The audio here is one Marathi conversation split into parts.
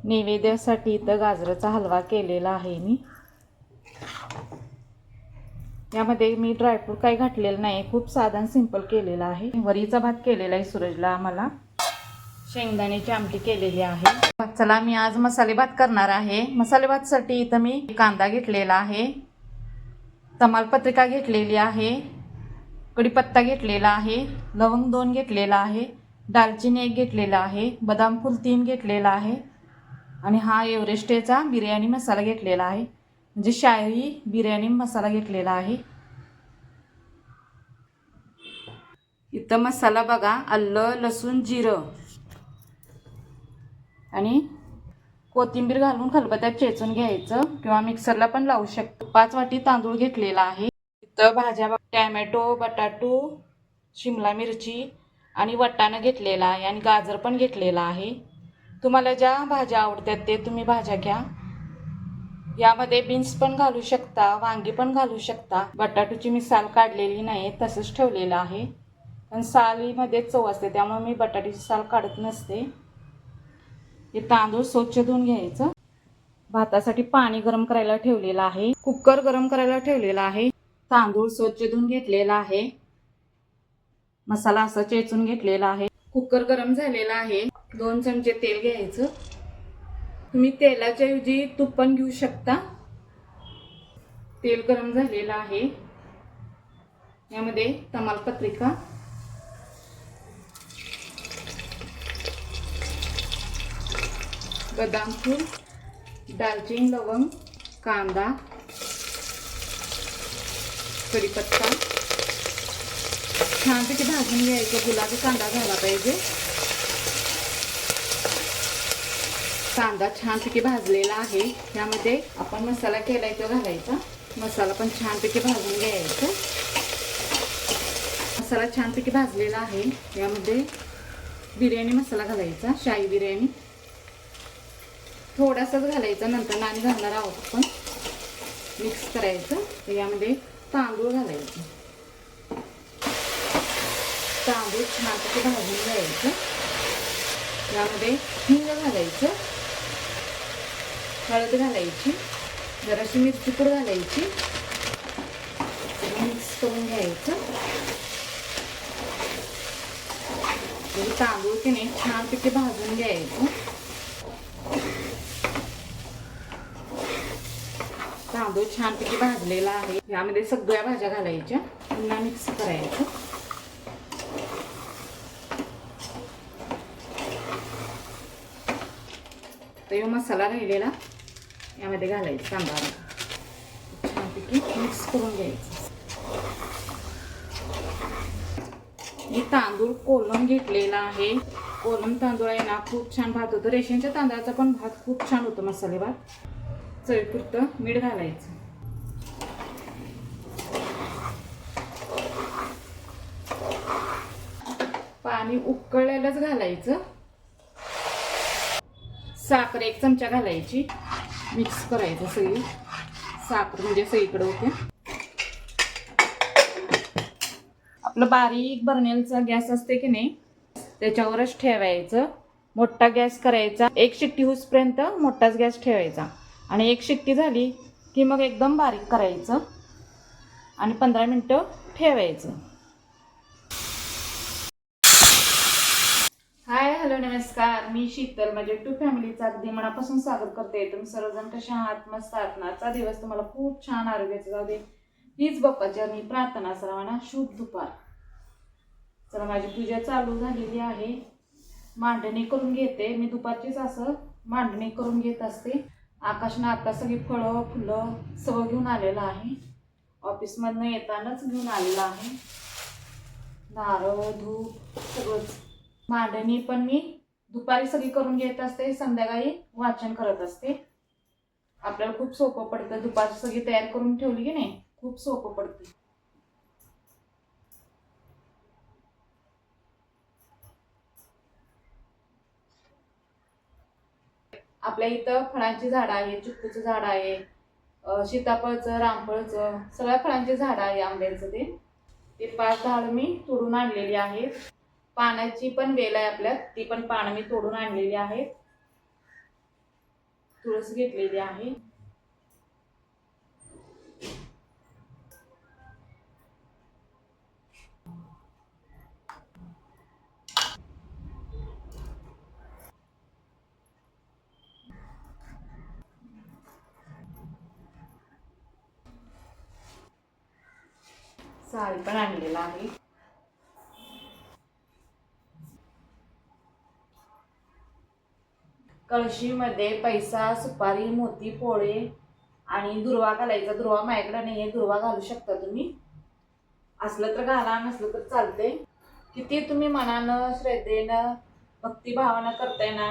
नैवेद्यासाठी इथं गाजराचा हलवा केलेला आहे मी. यामध्ये मी ड्रायफ्रूट काही घातलेलं नाही, खूप साधा सिंपल केलेला आहे. वरीचा भात केलेला आहे सूरजला, आम्हाला शेंगदाण्याची आमटी केलेली आहे. चला मी आज मसाले भात करणार आहे. मसाले भातसाठी इथं मी कांदा घेतलेला आहे, तमालपत्रिका घेतलेली आहे, कढीपत्ता घेतलेला आहे, लवंग 2 घेतलेला आहे, दालचिनी 1 घेतलेला आहे, बदाम फूल 3 घेतलेला आहे आणि हा एव्हरेस्टचा बिर्याणी मसाला घेतलेला आहे, म्हणजे शाही बिर्याणी मसाला घेतलेला आहे. इथं मसाला बघा, आलं लसूण जिरं आणि कोथिंबीर घालून खलबत्त्यात चेचून घ्यायचं किंवा मिक्सरला पण लावू शकतो. 5 वाटी तांदूळ घेतलेला आहे. इथं भाज्या टॅमॅटो, बटाटो, शिमला मिरची आणि वाटाणा घेतलेला आहे आणि गाजर पण घेतलेला आहे. तुम्हाला ज्या भाज्या आवडतात ते तुम्ही भाज्या घ्या. यामध्ये बीन्स पण घालू शकता, वांगी पण घालू शकता. बटाटोची मी साल काढलेली नाही, तसंच ठेवलेलं आहे, पण सालीमध्ये चव असते त्यामुळे मी बटाट्याची साल काढत नसते. हे तांदूळ स्वच्छ धुवून घ्यायचं. भातासाठी पाणी गरम करायला ठेवलेलं आहे, कुकर गरम करायला ठेवलेला आहे. तांदूळ स्वच्छ धुवून घेतलेला आहे, मसाला असा चेचून घेतलेला आहे. कुकर गरम झालेला आहे. 2 चमचे तेल घ्यायचं. तुम्ही तेलाच्या ऐवजी तूप पण घेऊ शकता. तेल गरम झालेलं आहे. यामध्ये तमालपत्रिका, बदाम फूल, दालचिनी, लवंग, कांदा, कढीपत्ता छानपैकी भाजून घ्यायचं. गुलाबी कांदा झाला पाहिजे. कांदा छानपैकी भाजलेला आहे. यामध्ये आपण मसाला केलाय तो घालायचा. मसाला पण छानपैकी भाजून घ्यायचा. मसाला छानपैकी भाजलेला आहे. यामध्ये बिर्याणी मसाला घालायचा, शाही बिर्याणी थोडासाच घालायचा, नंतर नाणी घालणार आहोत आपण. मिक्स करायचं. तर यामध्ये तांदूळ घालायचं. तांदूळ छानपैकी भाजून घ्यायचं. यामध्ये हिंग घालायचं, हळद घालायची, जराशी मिरची पूड घालायची, मिक्स करून घ्यायचं. तांदूळ की नाही छानपैकी भाजून घ्यायचं. तांदूळ छानपैकी भाजलेला आहे. यामध्ये सगळ्या भाज्या घालायच्या, पुन्हा मिक्स करायचं. तर मसाला राहिलेला यामध्ये घालायचा. कांदा छानपैकी मिक्स करून घ्यायचं. मी तांदूळ कोलम घेतलेला आहे. कोलम तांदूळ आहे ना, खूप छान भात होतो. रेशनच्या तांदळाचा पण भात खूप छान होतो मसाले भात. चवीपुरतं मीठ घालायचं. पाणी उकळलेलंच घालायचं. साखर 1 चमचा घालायची. मिक्स करायचं सगळी. साखर म्हणजे सगळीकडे होते. आपलं बारीक बर्नेलचा गॅस असते की नाही, त्याच्यावरच ठेवायचं. मोठा गॅस करायचा. 1 शिट्टी होईपर्यंत मोठाच गॅस ठेवायचा आणि 1 शिट्टी झाली की मग एकदम बारीक करायचं आणि 15 मिनिटं ठेवायचं. हाय, हॅलो, नमस्कार. मी शीतल, माझ्या टू फॅमिलीचा अगदी मनापासून स्वागत करते. तुम्ही सर्वजण कशा आहात? मस्त आहात ना? आजचा दिवस तुम्हाला खूप छान आरोग्याचा जाऊ दे, हीच बाप्पाची मी प्रार्थना. सर्वांना शुभ दुपार. चला, माझी पूजा चालू झालेली आहे. मांडणी करून घेते मी. दुपारचीच असं मांडणी करून घेत असते. आकाशनं आता सगळी फळं फुलं सगळं घेऊन आलेलं आहे. ऑफिसमधनं येतानाच घेऊन आलेलं आहे. नारळ, धूप सगळंच. मांडणी पण मी दुपारी सगळी करून घेत असते, संध्याकाळी वाचन करत असते. आपल्याला खूप सोपं पडतं. दुपारी सगळी तयार करून ठेवली की नाही, खूप सोपं पडतं. आपल्या इथं फळांची झाडं आहे. चिक्कूचं झाड आहे, सीताफळचं, रामफळचं, सगळ्या फळांची झाडं आहे. आंब्याचं ते 5 झाडं मी तोडून आणलेली आहेत. पानाची पण वेल आहे आपल्यात, ती पण पानं मी तोडून आणलेली आहेत. तुळस घेतलेली आहे. साल पण आणलेला आहे. कळशीमध्ये पैसा, सुपारी, मोती, पोळे आणि दुर्वा घालायचा. दुर्वा माझ्याकडे नाहीये, दुर्वा घालू शकता तुम्ही. असलं तर घाला, नसलं तर चालते. किती तुम्ही मनानं, श्रद्धेनं, भक्तिभावानं करताय ना,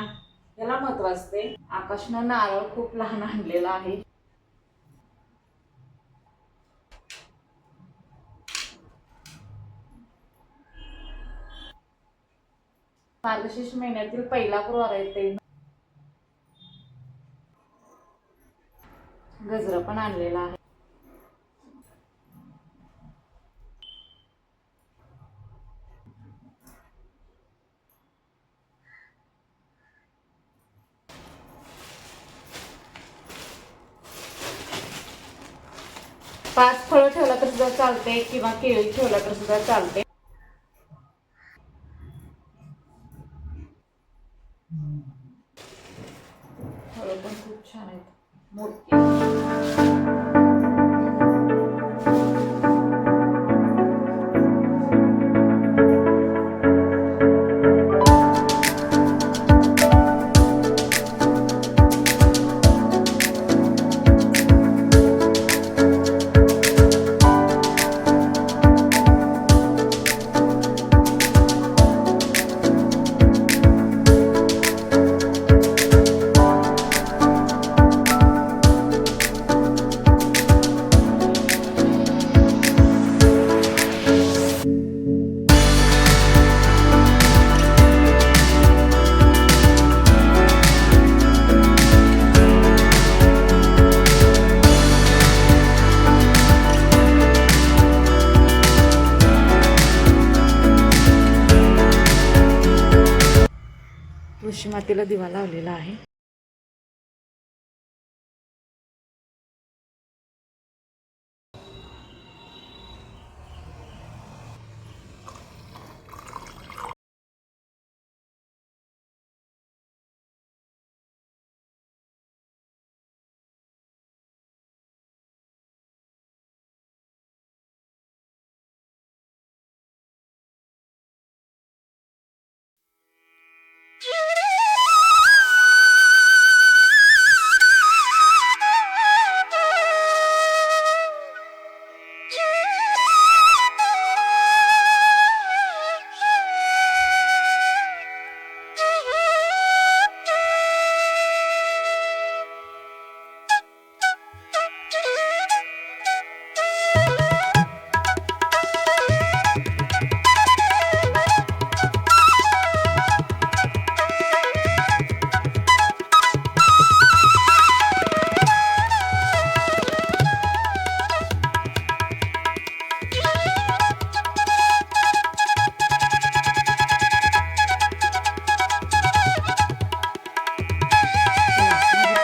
याला महत्व असते. आकाशनं नारळ खूप लहान आणलेला आहे. मार्गशीर्ष महिन्यातील पहिला गुरुवार आहे ते. गजरा पण आणलेला आहे. पाच फळं ठेवला तर सुद्धा चालते किंवा केळी ठेवला तर सुद्धा चालते. फळं पण खूप छान आहेत, मोठी. तुळशी मातेला दिवा लावलेला आहे.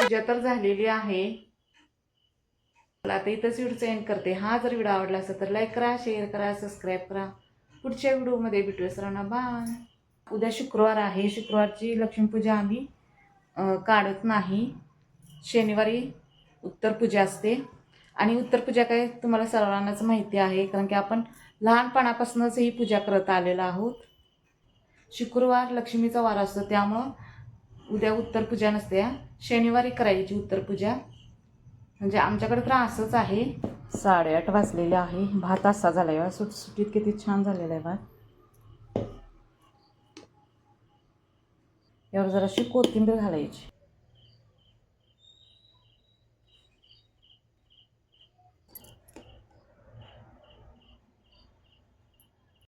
पूजा तर झालेली आहे. आता इथंच व्हिडिओ एंड करते. हा जर व्हिडिओ आवडला असेल तर लाईक करा, शेअर करा, सबस्क्राईब करा. पुढच्या व्हिडिओमध्ये भेटूया सर्वांना. बाय. उद्या शुक्रवार आहे. शुक्रवारची लक्ष्मीपूजा आम्ही काढत नाही. शनिवारी उत्तरपूजा असते. आणि उत्तरपूजा काय तुम्हाला सर्वांनाच माहिती आहे, कारण की आपण लहानपणापासूनच ही पूजा करत आलेलो आहोत. शुक्रवार लक्ष्मीचा वार असतो, त्यामुळं उद्या उत्तरपूजा नसते. शनिवारी करायची उत्तरपूजा. म्हणजे आमच्याकडे तर असंच आहे. 8:30 वाजलेले आहे. भात असा झाला आहे. सुटसुटीत किती छान झालेला आहे भात. यावर जराशी कोथिंबीर घालायची.